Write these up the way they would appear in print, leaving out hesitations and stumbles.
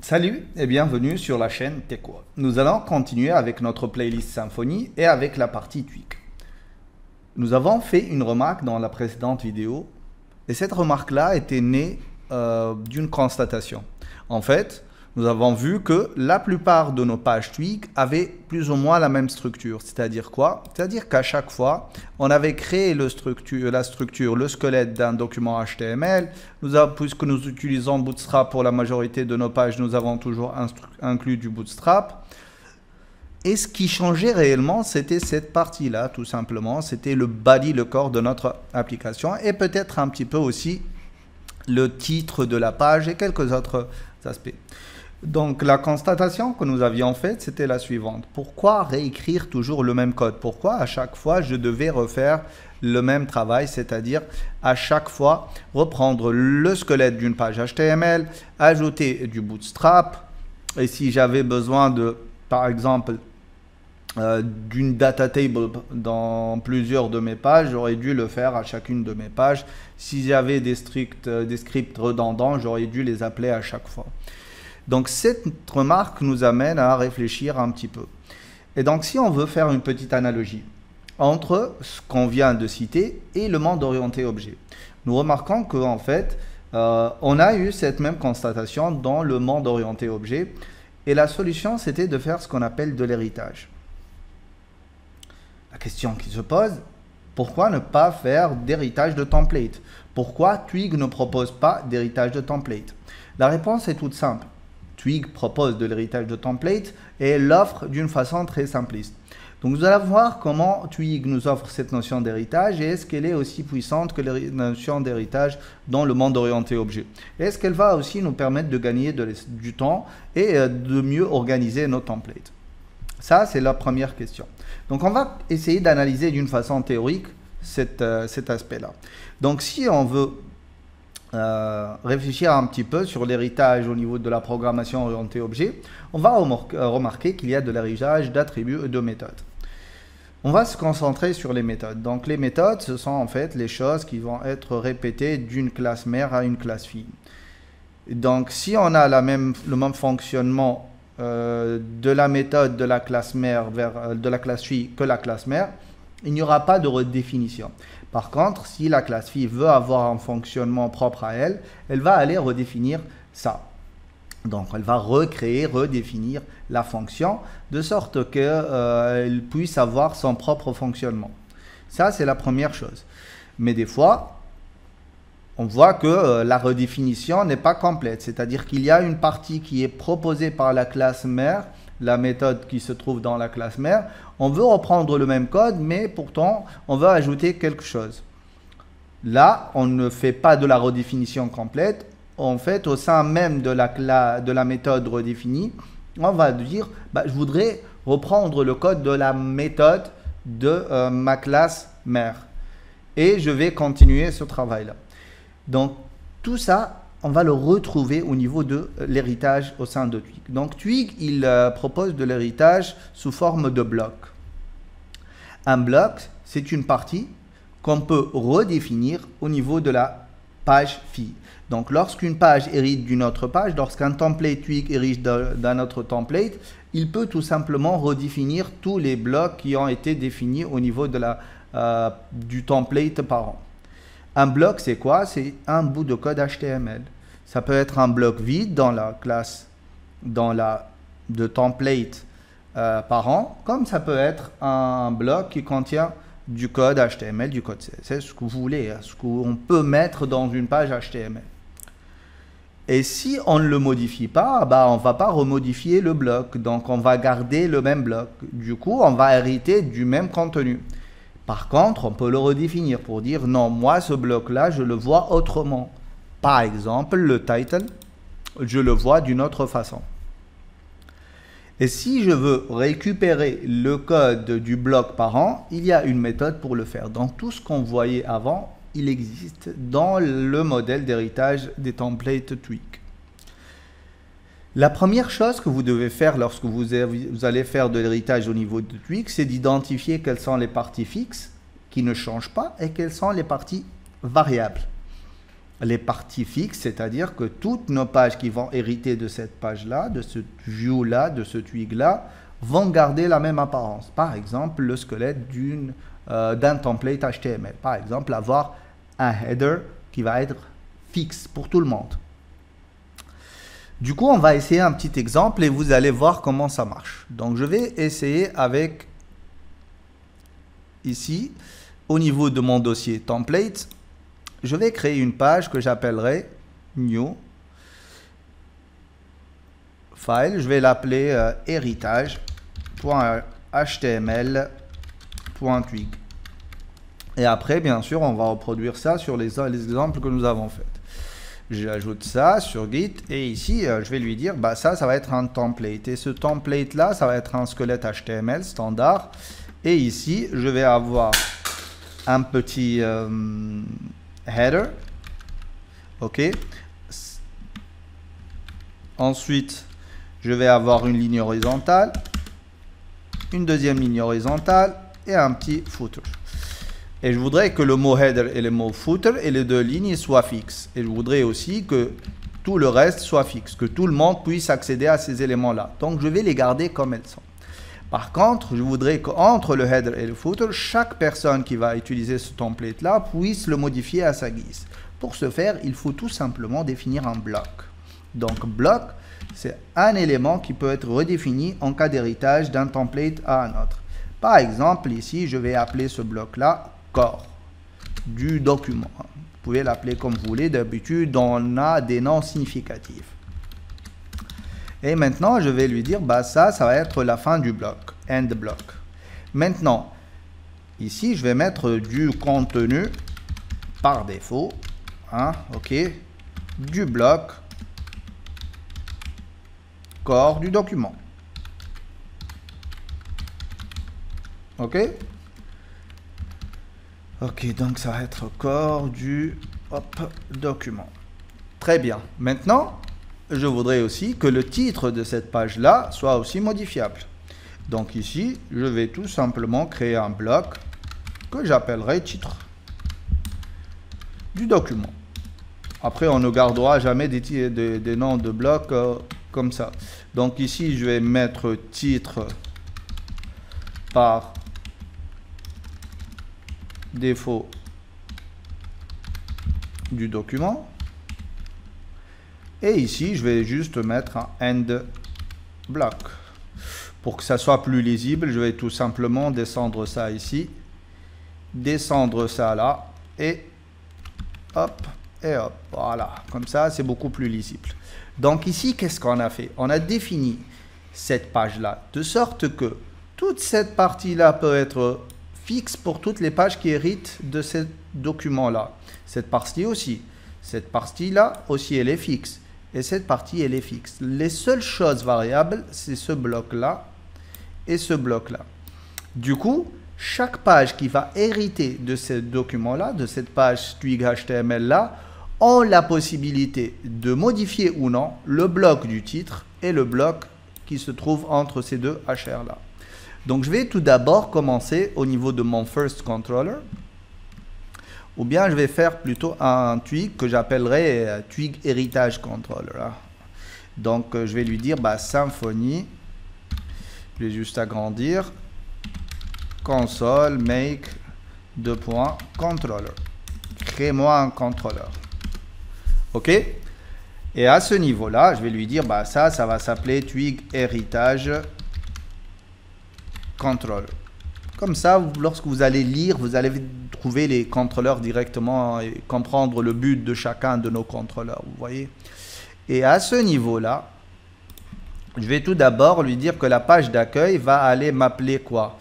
Salut et bienvenue sur la chaîne TechWorld. Nous allons continuer avec notre playlist Symfony et avec la partie Tweak. Nous avons fait une remarque dans la précédente vidéo et cette remarque-là était née d'une constatation. En fait, nous avons vu que la plupart de nos pages Tweak avaient plus ou moins la même structure. C'est-à-dire quoi? C'est-à-dire qu'à chaque fois, on avait créé la structure, le squelette d'un document HTML. Puisque nous utilisons Bootstrap pour la majorité de nos pages, nous avons toujours inclus du Bootstrap. Et ce qui changeait réellement, c'était cette partie-là, tout simplement. C'était le body, le corps de notre application et peut-être un petit peu aussi le titre de la page et quelques autres aspects. Donc la constatation que nous avions faite, c'était la suivante. Pourquoi réécrire toujours le même code? Pourquoi à chaque fois je devais refaire le même travail, c'est-à-dire à chaque fois reprendre le squelette d'une page HTML, ajouter du Bootstrap, et si j'avais besoin de, par exemple, d'une data table dans plusieurs de mes pages, j'aurais dû le faire à chacune de mes pages. Si j'avais des scripts redondants, j'aurais dû les appeler à chaque fois. Donc cette remarque nous amène à réfléchir un petit peu. Et donc si on veut faire une petite analogie entre ce qu'on vient de citer et le monde orienté objet, nous remarquons qu'en fait, on a eu cette même constatation dans le monde orienté objet et la solution c'était de faire ce qu'on appelle de l'héritage. La question qui se pose, pourquoi ne pas faire d'héritage de template? Pourquoi Twig ne propose pas d'héritage de template? La réponse est toute simple. Twig propose de l'héritage de template et l'offre d'une façon très simpliste. Donc, vous allez voir comment Twig nous offre cette notion d'héritage et est-ce qu'elle est aussi puissante que la notion d'héritage dans le monde orienté objet. Est-ce qu'elle va aussi nous permettre de gagner du temps et de mieux organiser nos templates? Ça, c'est la première question. Donc, on va essayer d'analyser d'une façon théorique cet aspect-là. Donc, si on veut réfléchir un petit peu sur l'héritage au niveau de la programmation orientée objet, on va remarquer qu'il y a de l'héritage d'attributs et de méthodes. On va se concentrer sur les méthodes. Donc les méthodes, ce sont en fait les choses qui vont être répétées d'une classe mère à une classe fille. Donc si on a le même fonctionnement de la méthode de la classe mère vers de la classe fille que la classe mère, il n'y aura pas de redéfinition. Par contre, si la classe fille veut avoir un fonctionnement propre à elle, elle va aller redéfinir ça. Donc, elle va recréer, redéfinir la fonction de sorte qu'elle puisse avoir son propre fonctionnement. Ça, c'est la première chose. Mais des fois, on voit que la redéfinition n'est pas complète. C'est-à-dire qu'il y a une partie qui est proposée par la classe mère, la méthode qui se trouve dans la classe mère. On veut reprendre le même code, mais pourtant, on veut ajouter quelque chose. Là, on ne fait pas de la redéfinition complète. En fait, au sein même de la méthode redéfinie, on va dire, je voudrais reprendre le code de la méthode de ma classe mère. Et je vais continuer ce travail-là. Donc, tout ça, on va le retrouver au niveau de l'héritage au sein de Twig. Donc Twig, il propose de l'héritage sous forme de bloc. Un bloc, c'est une partie qu'on peut redéfinir au niveau de la page fille. Donc lorsqu'une page hérite d'une autre page, lorsqu'un template Twig hérite d'un autre template, il peut tout simplement redéfinir tous les blocs qui ont été définis au niveau de du template parent. Un bloc, c'est quoi? C'est un bout de code HTML. Ça peut être un bloc vide dans la classe de template parent, comme ça peut être un bloc qui contient du code HTML, du code CSS, ce que vous voulez, ce qu'on peut mettre dans une page HTML. Et si on ne le modifie pas, on ne va pas remodifier le bloc, donc on va garder le même bloc. Du coup, on va hériter du même contenu. Par contre, on peut le redéfinir pour dire non, moi ce bloc-là, je le vois autrement. Par exemple, le title, je le vois d'une autre façon. Et si je veux récupérer le code du bloc parent, il y a une méthode pour le faire. Donc tout ce qu'on voyait avant, il existe dans le modèle d'héritage des templates Twig. La première chose que vous devez faire lorsque vous allez faire de l'héritage au niveau de Twig, c'est d'identifier quelles sont les parties fixes qui ne changent pas et quelles sont les parties variables. les parties fixes, c'est-à-dire que toutes nos pages qui vont hériter de cette page-là, de ce view-là, de ce twig-là, vont garder la même apparence. Par exemple, le squelette d'un template HTML. Par exemple, avoir un header qui va être fixe pour tout le monde. Du coup, on va essayer un petit exemple et vous allez voir comment ça marche. Donc, je vais essayer avec, ici, au niveau de mon dossier template, je vais créer une page que j'appellerai new file. Je vais l'appeler héritage.html.twig. Et après, bien sûr, on va reproduire ça sur les exemples que nous avons faits. J'ajoute ça sur Git et ici, je vais lui dire, bah ça va être un template. Et ce template-là, ça va être un squelette HTML standard. Et ici, je vais avoir un petit header. OK. Ensuite, je vais avoir une ligne horizontale, une deuxième ligne horizontale et un petit footer. Et je voudrais que le mot header et le mot footer et les deux lignes soient fixes. Et je voudrais aussi que tout le reste soit fixe, que tout le monde puisse accéder à ces éléments-là. Donc, je vais les garder comme elles sont. Par contre, je voudrais qu'entre le header et le footer, chaque personne qui va utiliser ce template-là puisse le modifier à sa guise. Pour ce faire, il faut tout simplement définir un bloc. Donc, bloc, c'est un élément qui peut être redéfini en cas d'héritage d'un template à un autre. Par exemple, ici, je vais appeler ce bloc-là corps du document. Vous pouvez l'appeler comme vous voulez. D'habitude, on a des noms significatifs. Et maintenant, je vais lui dire, bah ça va être la fin du bloc, end block. Maintenant, ici, je vais mettre du contenu par défaut, OK, du bloc corps du document. OK? OK, donc ça va être corps du document. Très bien. Maintenant, je voudrais aussi que le titre de cette page-là soit aussi modifiable. Donc ici, je vais tout simplement créer un bloc que j'appellerai titre du document. Après, on ne gardera jamais des noms de blocs comme ça. Donc ici, je vais mettre titre par défaut du document. Et ici, je vais juste mettre un end block. Pour que ça soit plus lisible, je vais tout simplement descendre ça ici, descendre ça là, et hop, et hop. Voilà, comme ça, c'est beaucoup plus lisible. Donc ici, qu'est-ce qu'on a fait? On a défini cette page-là, de sorte que toute cette partie-là peut être fixe pour toutes les pages qui héritent de ce document-là. Cette partie aussi. Cette partie-là aussi, elle est fixe. Et cette partie, elle est fixe. Les seules choses variables, c'est ce bloc-là et ce bloc-là. Du coup, chaque page qui va hériter de ce document-là, de cette page Twig HTML-là, ont la possibilité de modifier ou non le bloc du titre et le bloc qui se trouve entre ces deux HR-là. Donc, je vais tout d'abord commencer au niveau de mon first controller. Ou bien, je vais faire plutôt un twig que j'appellerai twig héritage controller. Donc, je vais lui dire Symfony. Je vais juste agrandir. Console make controller. Crée-moi un controller. OK? Et à ce niveau-là, je vais lui dire ça va s'appeler twig héritage controller. Comme ça, lorsque vous allez lire, vous allez trouver les contrôleurs directement et comprendre le but de chacun de nos contrôleurs, vous voyez. Et à ce niveau-là, je vais tout d'abord lui dire que la page d'accueil va aller m'appeler quoi?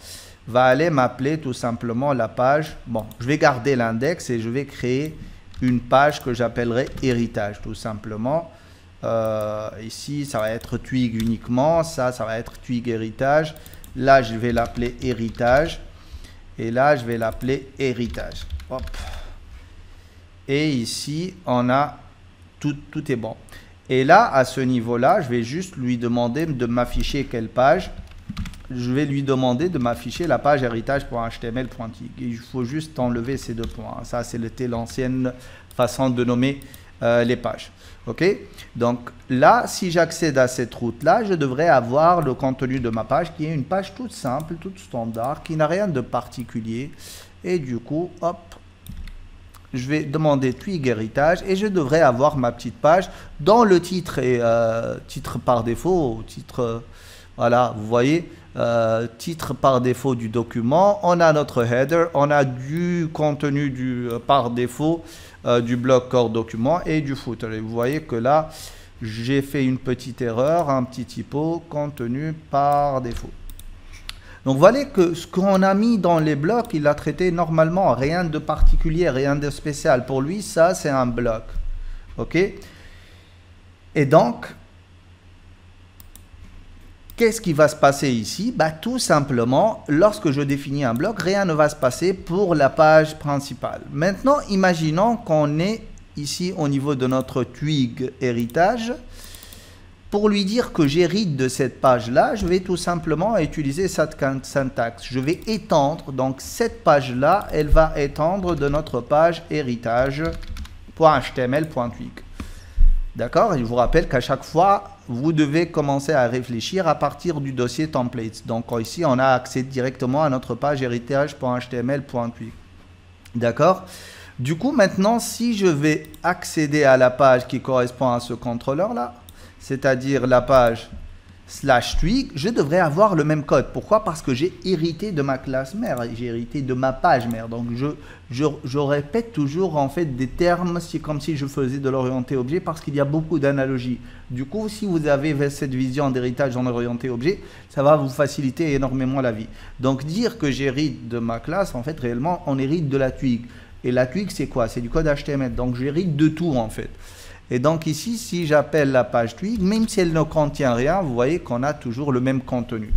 Va aller m'appeler tout simplement la page. Bon, je vais garder l'index et je vais créer une page que j'appellerai héritage, tout simplement. Ici, ça va être twig uniquement. Ça va être twig héritage. Là, je vais l'appeler héritage. Et là, je vais l'appeler héritage. Hop. Et ici, on a tout est bon. Et là, à ce niveau-là, je vais juste lui demander de m'afficher quelle page. Je vais lui demander de m'afficher la page héritage.html.twig. Il faut juste enlever ces deux points. Ça, c'était l'ancienne façon de nommer les pages. Ok, donc là, si j'accède à cette route-là, je devrais avoir le contenu de ma page qui est une page toute simple, toute standard, qui n'a rien de particulier. Et du coup, hop, je vais demander Twig héritage et je devrais avoir ma petite page dont le titre est titre par défaut, titre, voilà, vous voyez, titre par défaut du document. On a notre header, on a du contenu par défaut du bloc core document et du footer. Et vous voyez que là, j'ai fait une petite erreur, un petit typo, contenu par défaut. Donc voilà que ce qu'on a mis dans les blocs, il a traité normalement, rien de particulier, rien de spécial. Pour lui, ça c'est un bloc. Ok? Et donc, qu'est-ce qui va se passer ici? Bah, tout simplement, lorsque je définis un bloc, rien ne va se passer pour la page principale. Maintenant, imaginons qu'on est ici au niveau de notre Twig héritage. Pour lui dire que j'hérite de cette page-là, je vais tout simplement utiliser cette syntaxe. Je vais étendre, donc cette page-là, elle va étendre de notre page héritage.html.twig. D'accord? Et je vous rappelle qu'à chaque fois, vous devez commencer à réfléchir à partir du dossier templates. Donc ici, on a accès directement à notre page héritage.html.twig. D'accord? Du coup, maintenant, si je vais accéder à la page qui correspond à ce contrôleur-là, c'est-à-dire la page /twig, je devrais avoir le même code. Pourquoi? Parce que j'ai hérité de ma classe mère, j'ai hérité de ma page mère. Donc je répète toujours en fait des termes, c'est comme si je faisais de l'orienté objet parce qu'il y a beaucoup d'analogies. Du coup, si vous avez cette vision d'héritage en orienté objet, ça va vous faciliter énormément la vie. Donc dire que j'hérite de ma classe, en fait réellement on hérite de la twig. Et la twig c'est quoi? C'est du code HTML. Donc j'hérite de tout en fait. Et donc ici, si j'appelle la page Twig, même si elle ne contient rien, vous voyez qu'on a toujours le même contenu.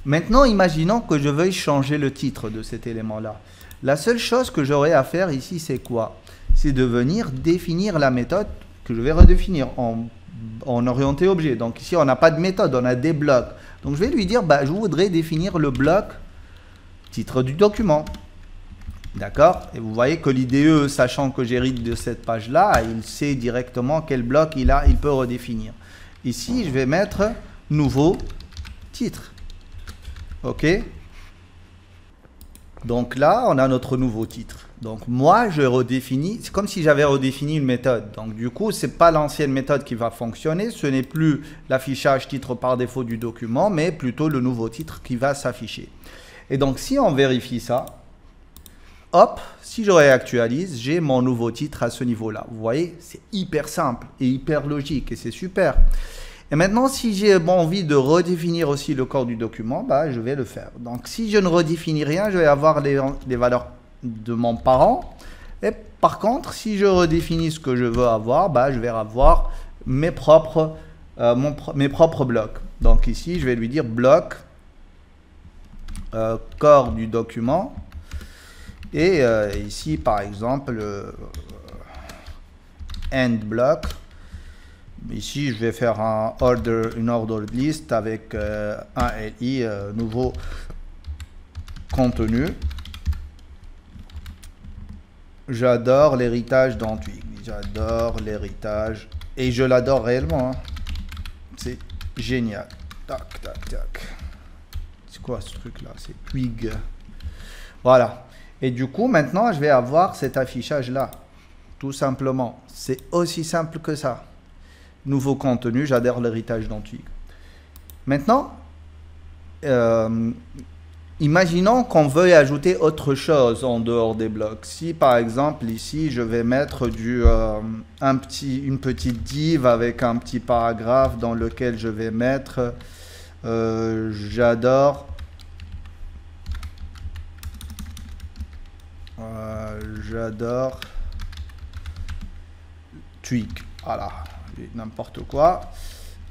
Maintenant, imaginons que je veuille changer le titre de cet élément-là. La seule chose que j'aurai à faire ici, c'est quoi? C'est de venir définir la méthode que je vais redéfinir en orienté objet. Donc ici, on n'a pas de méthode, on a des blocs. Donc je vais lui dire, bah, je voudrais définir le bloc titre du document. D'accord? Et vous voyez que l'IDE, sachant que j'hérite de cette page-là, il sait directement quel bloc il peut redéfinir. Ici, je vais mettre nouveau titre. OK? Donc là, on a notre nouveau titre. Donc moi, je redéfinis, c'est comme si j'avais redéfini une méthode. Donc du coup, ce n'est pas l'ancienne méthode qui va fonctionner, ce n'est plus l'affichage titre par défaut du document, mais plutôt le nouveau titre qui va s'afficher. Et donc si on vérifie ça, hop, si je réactualise, j'ai mon nouveau titre à ce niveau-là. Vous voyez, c'est hyper simple et hyper logique et c'est super. Et maintenant, si j'ai envie de redéfinir aussi le corps du document, bah, je vais le faire. Donc, si je ne redéfinis rien, je vais avoir les valeurs de mon parent. Et par contre, si je redéfinis ce que je veux avoir, bah, je vais avoir mes propres blocs. Donc ici, je vais lui dire bloc corps du document. Et ici, par exemple, end block. Ici, je vais faire une ordered list avec un LI, nouveau contenu. J'adore l'héritage dans Twig. J'adore l'héritage. Et je l'adore réellement. Hein. C'est génial. Tac, tac, tac. C'est quoi ce truc-là? C'est Twig. Voilà. Et du coup, maintenant, je vais avoir cet affichage-là. Tout simplement. C'est aussi simple que ça. Nouveau contenu, j'adore l'héritage dans Twig. Maintenant, imaginons qu'on veuille ajouter autre chose en dehors des blocs. Si, par exemple, ici, je vais mettre une petite div avec un petit paragraphe dans lequel je vais mettre j'adore Twig. Voilà, n'importe quoi.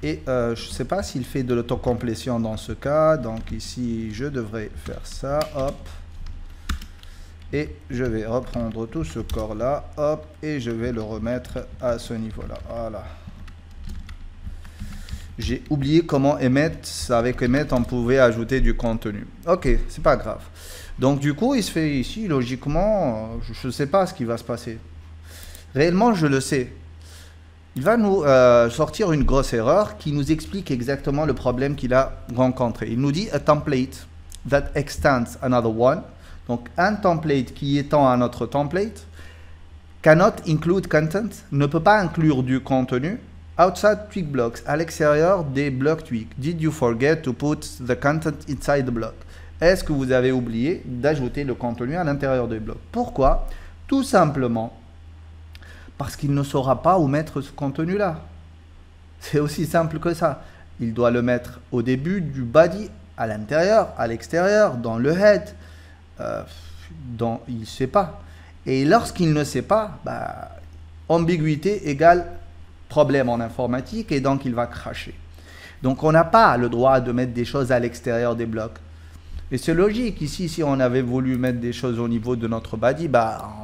Et je ne sais pas s'il fait de l'autocomplétion dans ce cas. Donc ici, je devrais faire ça. Hop. Et je vais reprendre tout ce corps-là. Hop. Et je vais le remettre à ce niveau-là. Voilà. J'ai oublié comment Emmet. Avec Emmet, on pouvait ajouter du contenu. Ok, c'est pas grave. Donc du coup, il se fait ici, logiquement, je ne sais pas ce qui va se passer. Réellement, je le sais. Il va nous sortir une grosse erreur qui nous explique exactement le problème qu'il a rencontré. Il nous dit a template that extends another one. Donc un template qui étend un autre template cannot include content, ne peut pas inclure du contenu outside Twig blocks, à l'extérieur des blocs Twig. Did you forget to put the content inside the block? Est-ce que vous avez oublié d'ajouter le contenu à l'intérieur des blocs? Pourquoi? Tout simplement parce qu'il ne saura pas où mettre ce contenu-là. C'est aussi simple que ça. Il doit le mettre au début du body, à l'intérieur, à l'extérieur, dans le head. Il ne sait pas. Et lorsqu'il ne sait pas, ambiguïté égale problème en informatique et donc il va cracher. Donc on n'a pas le droit de mettre des choses à l'extérieur des blocs. Et c'est logique, ici, si on avait voulu mettre des choses au niveau de notre body,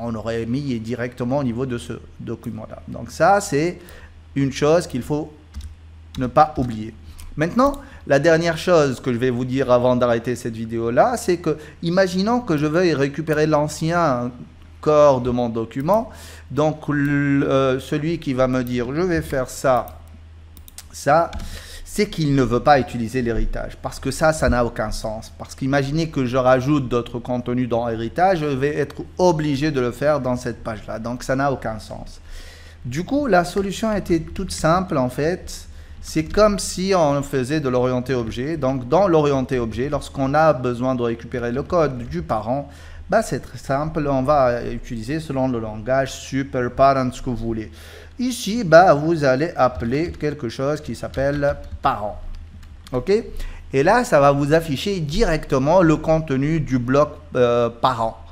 on aurait mis directement au niveau de ce document-là. Donc ça, c'est une chose qu'il faut ne pas oublier. Maintenant, la dernière chose que je vais vous dire avant d'arrêter cette vidéo-là, c'est que, imaginons que je veuille récupérer l'ancien corps de mon document, donc celui qui va me dire, je vais faire ça, c'est qu'il ne veut pas utiliser l'héritage. Parce que ça n'a aucun sens. Parce qu'imaginez que je rajoute d'autres contenus dans héritage, je vais être obligé de le faire dans cette page-là. Donc ça n'a aucun sens. Du coup, la solution était toute simple en fait. C'est comme si on faisait de l'orienté objet. Donc dans l'orienté objet, lorsqu'on a besoin de récupérer le code du parent, c'est très simple. On va utiliser selon le langage super parent, ce que vous voulez. Ici, vous allez appeler quelque chose qui s'appelle parent. OK? Et là, ça va vous afficher directement le contenu du bloc parent.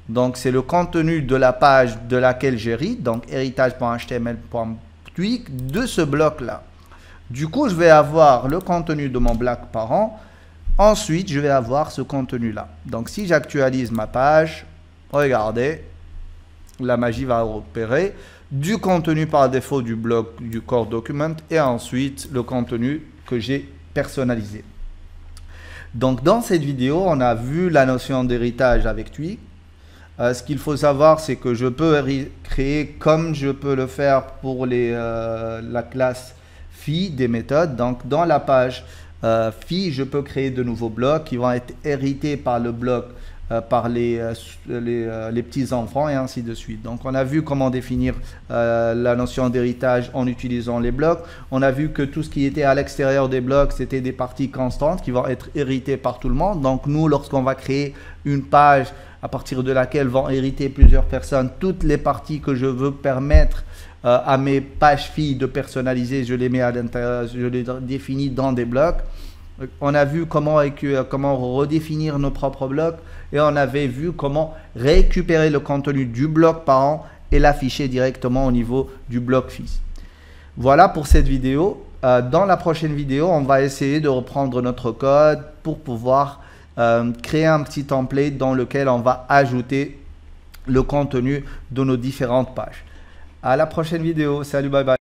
Donc, c'est le contenu de la page de laquelle j'hérite, donc héritage.html.twig de ce bloc-là. Du coup, je vais avoir le contenu de mon bloc parent. Ensuite, je vais avoir ce contenu-là. Donc, si j'actualise ma page, regardez, la magie va opérer. Du contenu par défaut du bloc du core document et ensuite le contenu que j'ai personnalisé. Donc dans cette vidéo, on a vu la notion d'héritage avec Twig. Ce qu'il faut savoir, c'est que je peux créer comme je peux le faire pour la classe phi des méthodes. Donc dans la page phi, je peux créer de nouveaux blocs qui vont être hérités par le bloc par les petits-enfants et ainsi de suite. Donc on a vu comment définir la notion d'héritage en utilisant les blocs. On a vu que tout ce qui était à l'extérieur des blocs, c'était des parties constantes qui vont être héritées par tout le monde. Donc nous, lorsqu'on va créer une page à partir de laquelle vont hériter plusieurs personnes, toutes les parties que je veux permettre à mes pages filles de personnaliser, je les mets à l'intérieur, je les définis dans des blocs. On a vu comment redéfinir nos propres blocs et on avait vu comment récupérer le contenu du bloc parent et l'afficher directement au niveau du bloc fils. Voilà pour cette vidéo. Dans la prochaine vidéo, on va essayer de reprendre notre code pour pouvoir créer un petit template dans lequel on va ajouter le contenu de nos différentes pages. À la prochaine vidéo. Salut, bye bye.